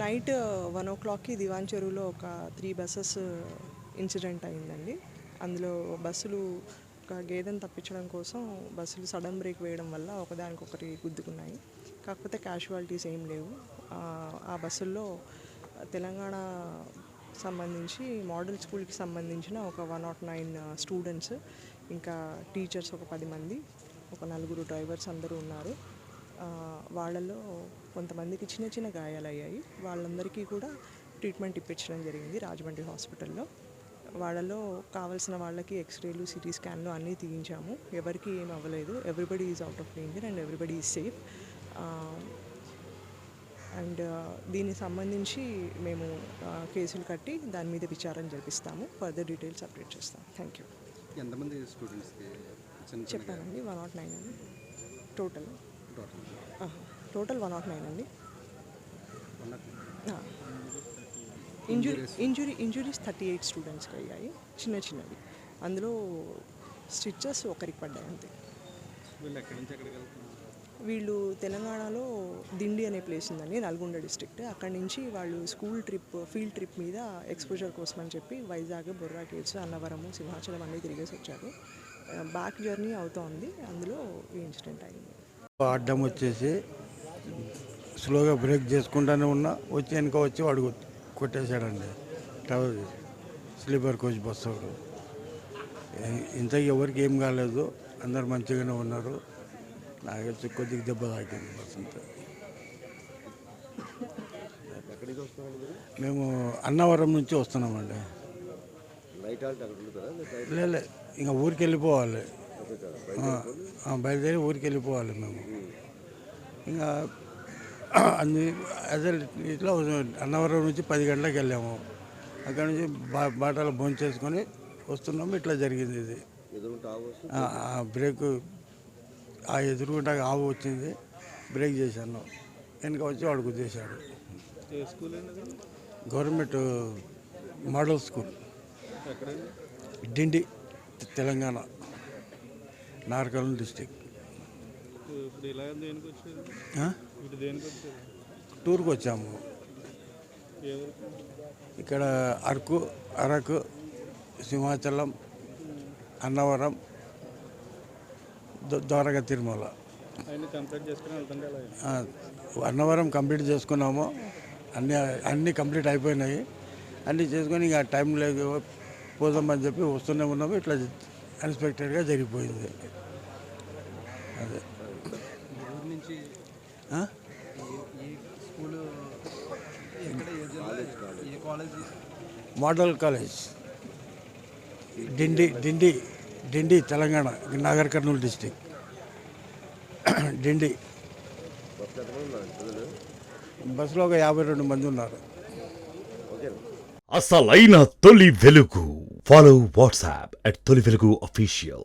Night 1:00కి దివాన్ చెరువులో ఒక 3 buses incident అయిందండి. అందులో బస్సులు ఒక గేదెను తప్పించడం కోసం బస్సులు సడన్ బ్రేక్ వేయడం వల్ల ఒకదానికొకటి గుద్దుకున్నాయి. కాకపోతే క్యాజువాలిటీస్ ఏం లేవు. ఆ బస్సుల్లో తెలంగాణ సంబంధించి మోడల్ స్కూల్కి సంబంధించిన ఒక 109 స్టూడెంట్స్, ఇంకా టీచర్స్ ఒక 10 మంది, ఒక 4 డ్రైవర్స్ అందరూ ఉన్నారు. వాళ్ళలో కొంతమందికి చిన్న చిన్న గాయాలయ్యాయి. వాళ్ళందరికీ కూడా ట్రీట్మెంట్ ఇప్పించడం జరిగింది రాజమండ్రి హాస్పిటల్లో. వాళ్ళలో కావాల్సిన వాళ్ళకి ఎక్స్రేలు, సిటీ స్కాన్లు అన్నీ తీయించాము. ఎవరికి ఏం అవ్వలేదు. Everybody is out of danger and everybody is safe. And దీనికి సంబంధించి మేము కేసులు కట్టి దాని మీద విచారణ జరిపిస్తాము. ఫర్దర్ డీటెయిల్స్ అప్డేట్ చేస్తాం. Thank you. ఎంతమంది స్టూడెంట్స్కి చెప్పానండి 109 అండి టోటల్ 109 అండి. ఇంజురీస్ 38 స్టూడెంట్స్కి అయ్యాయి, చిన్న చిన్నవి. అందులో స్టిచెస్ ఒకరికి పడ్డాయి అంతే. వీళ్ళు తెలంగాణలో దిండి అనే ప్లేస్ ఉందండి, నల్గొండ డిస్ట్రిక్ట్. అక్కడి నుంచి వాళ్ళు స్కూల్ ట్రిప్, ఫీల్డ్ ట్రిప్ మీద ఎక్స్పోజర్ కోసం అని చెప్పి వైజాగ్, బొర్రా కేవ్స్, అన్నవరము, సింహాచలం అన్నీ తిరిగేసి వచ్చారు. బ్యాక్ జర్నీ అవుతోంది. అందులో ఈ ఇన్సిడెంట్ అయింది. అడ్డం వచ్చేసి స్లోగా బ్రేక్ చేసుకుంటూనే ఉన్నా, వచ్చి వెనక వచ్చి వాడు కొట్టేశాడండి. ట్రావెల్ స్లీపర్ కోచ్ బస్సు వాడు. ఇంతకీ ఎవరికి ఏం కాలేదు, అందరు మంచిగానే ఉన్నారు. నాకు వచ్చి కొద్దిగా దెబ్బ తాకింది బస్సు అంతా. మేము అన్నవరం నుంచి వస్తున్నామండి. లేదు, ఇంకా ఊరికి వెళ్ళిపోవాలి. బయలుదేరి ఊరికి వెళ్ళిపోవాలి మేము. ఇంకా అదే ఇట్లా అన్నవరం నుంచి 10 గంటలకు వెళ్ళాము. అక్కడ నుంచి బాటలో భోజనం చేసుకొని వస్తున్నాము. ఇట్లా జరిగింది ఇది. బ్రేక్ ఎదురుగుంటా ఆవు వచ్చింది, బ్రేక్ చేశాను. వెనక వచ్చి వాడు గుద్దేశాడు. గవర్నమెంట్ మోడల్ స్కూల్, డిండి, తెలంగాణ, నార్కల్ డిస్టిక్. టూర్కి వచ్చాము. ఇక్కడ అరకు, సింహాచలం, అన్నవరం, ద్వారకా, తిరుమల. అన్నవరం కంప్లీట్ చేసుకున్నాము. అన్నీ కంప్లీట్ అయిపోయినాయి. అన్నీ చేసుకొని ఇంకా టైం లేదు, పోదామని చెప్పి వస్తూనే ఉన్నాము. ఇట్లా అన్ఎక్స్పెక్టెడ్గా జరిగిపోయింది. అదే మోడల్ కాలేజ్, డిండి తెలంగాణ, నాగర్ కర్నూలు డిస్టిక్, డిండి. బస్సులో ఒక 52 మంది ఉన్నారు. అసలైన తొలి వెలుగు. ఫాలో వాట్సాప్ @తొలి వెలుగు official.